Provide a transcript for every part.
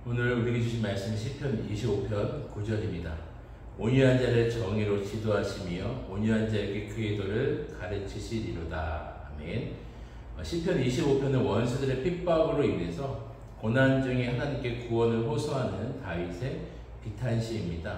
오늘 우리에게 주신 말씀은 시편 25편 9절입니다. 온유한 자를 정의로 지도하시며 온유한 자에게 그의 도를 가르치시리로다. 아멘. 시편 25편은 원수들의 핍박으로 인해서 고난 중에 하나님께 구원을 호소하는 다윗의 비탄시입니다.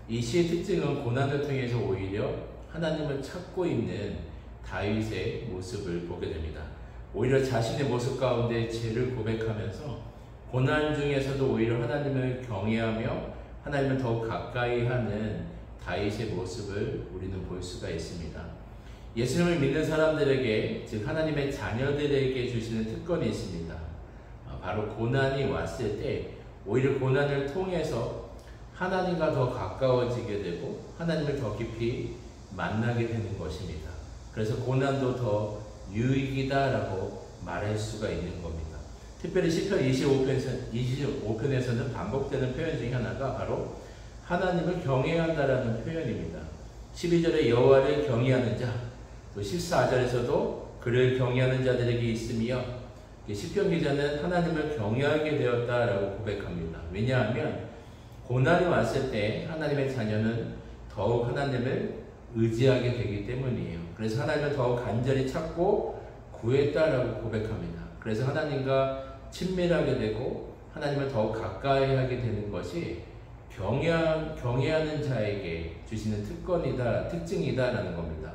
이 시의 특징은 고난을 통해서 오히려 하나님을 찾고 있는 다윗의 모습을 보게 됩니다. 오히려 자신의 모습 가운데 죄를 고백하면서 고난 중에서도 오히려 하나님을 경외하며 하나님을 더욱 가까이 하는 다윗의 모습을 우리는 볼 수가 있습니다. 예수님을 믿는 사람들에게, 즉 하나님의 자녀들에게 주시는 특권이 있습니다. 바로 고난이 왔을 때 오히려 고난을 통해서 하나님과 더 가까워지게 되고 하나님을 더 깊이 만나게 되는 것입니다. 그래서 고난도 더 유익이다라고 말할 수가 있는 겁니다. 특별히 시편 25편에서는 반복되는 표현 중에 하나가 바로 하나님을 경외한다라는 표현입니다. 12절에 여호와를 경외하는 자, 또 14절에서도 그를 경외하는 자들에게 있으며, 시편 기자는 하나님을 경외하게 되었다라고 고백합니다. 왜냐하면 고난이 왔을 때 하나님의 자녀는 더욱 하나님을 의지하게 되기 때문이에요. 그래서 하나님을 더욱 간절히 찾고 구했다라고 고백합니다. 그래서 하나님과 친밀하게 되고 하나님을 더욱 가까이 하게 되는 것이 경외하는 자에게 주시는 특징이다라는 겁니다.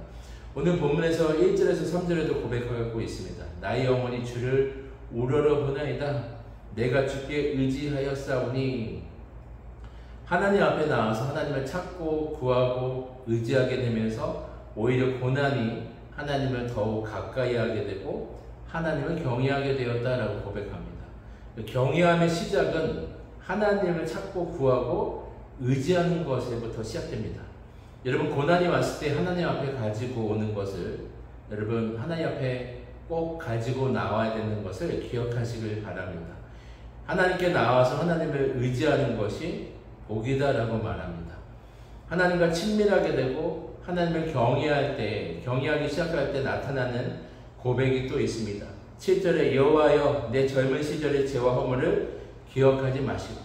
오늘 본문에서 1절에서 3절에도 고백하고 있습니다. 나의 영혼이 주를 우러러 보나이다. 내가 주께 의지하였사오니. 하나님 앞에 나와서 하나님을 찾고 구하고 의지하게 되면서 오히려 고난이 하나님을 더욱 가까이 하게 되고 하나님을 경외하게 되었다라고 고백합니다. 경외함의 시작은 하나님을 찾고 구하고 의지하는 것에부터 시작됩니다. 여러분, 고난이 왔을 때 하나님 앞에 가지고 오는 것을, 여러분 하나님 앞에 꼭 가지고 나와야 되는 것을 기억하시길 바랍니다. 하나님께 나와서 하나님을 의지하는 것이 복이다라고 말합니다. 하나님과 친밀하게 되고 하나님을 경외하기 시작할 때 나타나는 고백이 또 있습니다. 7절에 여호와여 내 젊은 시절의 죄와 허물을 기억하지 마시고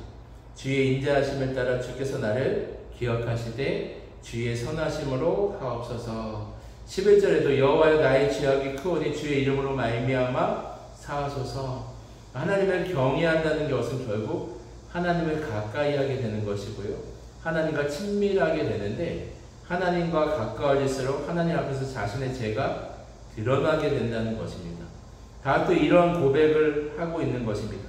주의 인자하심을 따라 주께서 나를 기억하시되 주의 선하심으로 하옵소서. 11절에도 여호와여 나의 죄악이 크오니 주의 이름으로 말미암아 사하소서. 하나님을 경외한다는 것은 결국 하나님을 가까이 하게 되는 것이고요. 하나님과 친밀하게 되는데 하나님과 가까워질수록 하나님 앞에서 자신의 죄가 드러나게 된다는 것입니다. 다윗도 이러한 고백을 하고 있는 것입니다.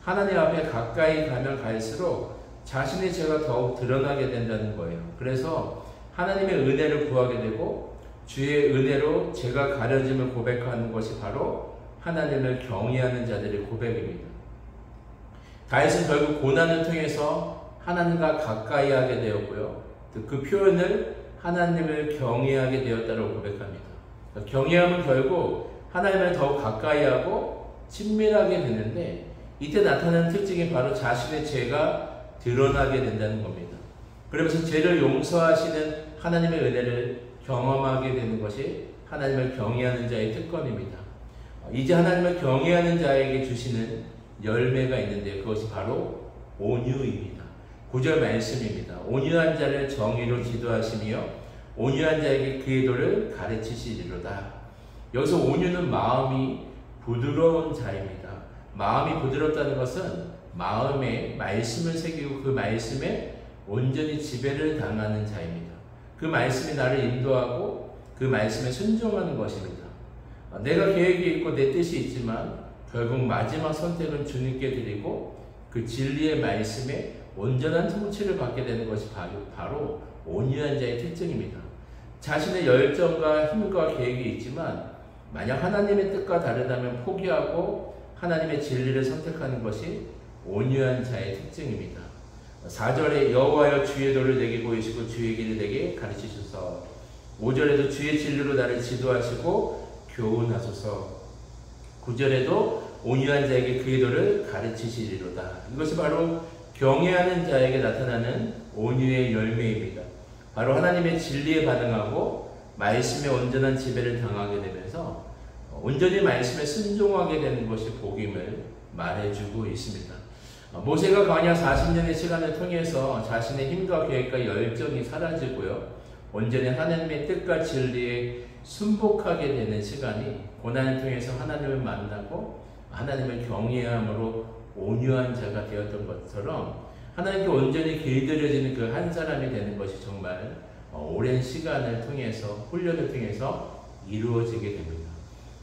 하나님 앞에 가까이 가면 갈수록 자신의 죄가 더욱 드러나게 된다는 거예요. 그래서 하나님의 은혜를 구하게 되고 주의 은혜로 죄가 가려짐을 고백하는 것이 바로 하나님을 경외하는 자들의 고백입니다. 다윗은 결국 고난을 통해서 하나님과 가까이 하게 되었고요. 그 표현을 하나님을 경외하게 되었다고 고백합니다. 경외함은 결국 하나님을 더욱 가까이 하고 친밀하게 되는데, 이때 나타나는 특징이 바로 자신의 죄가 드러나게 된다는 겁니다. 그러면서 죄를 용서하시는 하나님의 은혜를 경험하게 되는 것이 하나님을 경외하는 자의 특권입니다. 이제 하나님을 경외하는 자에게 주시는 열매가 있는데 그것이 바로 온유입니다. 9절 말씀입니다. 온유한 자를 정의로 지도하시며 온유한 자에게 그의 도를 가르치시리로다. 여기서 온유는 마음이 부드러운 자입니다. 마음이 부드럽다는 것은 마음에 말씀을 새기고 그 말씀에 온전히 지배를 당하는 자입니다. 그 말씀이 나를 인도하고 그 말씀에 순종하는 것입니다. 내가 계획이 있고 내 뜻이 있지만 결국 마지막 선택은 주님께 드리고 그 진리의 말씀에 온전한 통치를 받게 되는 것이 바로 온유한 자의 특징입니다. 자신의 열정과 힘과 계획이 있지만 만약 하나님의 뜻과 다르다면 포기하고 하나님의 진리를 선택하는 것이 온유한 자의 특징입니다. 4절에 여호와여 주의 도를 내게 보이시고 주의 길을 내게 가르치소서. 5절에도 주의 진리로 나를 지도하시고 교훈하소서. 9절에도 온유한 자에게 그의 도를 가르치시리로다. 이것이 바로 경외하는 자에게 나타나는 온유의 열매입니다. 바로 하나님의 진리에 반응하고 말씀에 온전한 지배를 당하게 되면서 온전히 말씀에 순종하게 되는 것이 복임을 말해주고 있습니다. 모세가 광야 40년의 시간을 통해서 자신의 힘과 계획과 열정이 사라지고요. 온전히 하나님의 뜻과 진리에 순복하게 되는 시간이 고난을 통해서 하나님을 만나고 하나님을 경외함으로 온유한 자가 되었던 것처럼 하나님께 온전히 길들여지는 그 한 사람이 되는 것이 정말 오랜 시간을 통해서 훈련을 통해서 이루어지게 됩니다.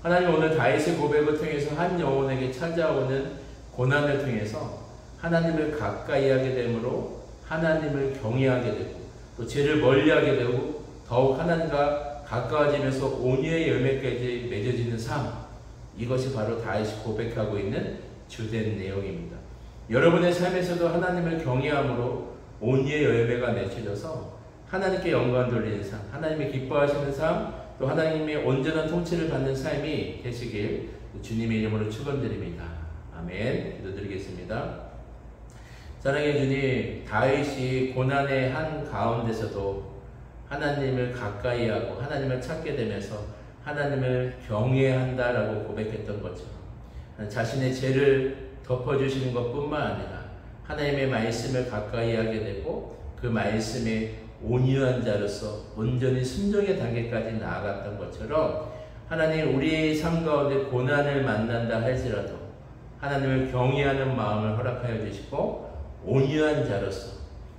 하나님 오늘 다윗의 고백을 통해서 한 영혼에게 찾아오는 고난을 통해서 하나님을 가까이 하게 되므로 하나님을 경외하게 되고 또 죄를 멀리하게 되고 더욱 하나님과 가까워지면서 온유의 열매까지 맺어지는 삶, 이것이 바로 다윗이 고백하고 있는 주된 내용입니다. 여러분의 삶에서도 하나님을 경외함으로 온유의 열매가 맺혀져서 하나님께 영광 돌리는 삶, 하나님이 기뻐하시는 삶, 또 하나님의 온전한 통치를 받는 삶이 되시길 주님의 이름으로 축원드립니다. 아멘. 기도드리겠습니다. 사랑의 주님, 다윗이 고난의 한 가운데서도 하나님을 가까이 하고 하나님을 찾게 되면서 하나님을 경외한다라고 고백했던 것처럼 자신의 죄를 덮어주시는 것뿐만 아니라 하나님의 말씀을 가까이 하게 되고 그 말씀에 온유한 자로서 온전히 순종의 단계까지 나아갔던 것처럼 하나님, 우리의 삶 가운데 고난을 만난다 할지라도 하나님을 경외하는 마음을 허락하여 주시고 온유한 자로서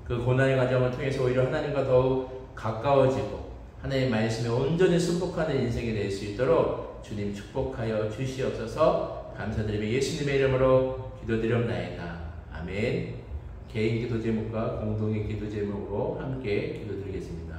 그 고난의 과정을 통해서 오히려 하나님과 더욱 가까워지고 하나님의 말씀에 온전히 순복하는 인생이 될 수 있도록 주님 축복하여 주시옵소서. 감사드리며 예수님의 이름으로 기도드렸나이다. 아멘. 개인 기도 제목과 공동의 기도 제목으로 함께 기도드리겠습니다.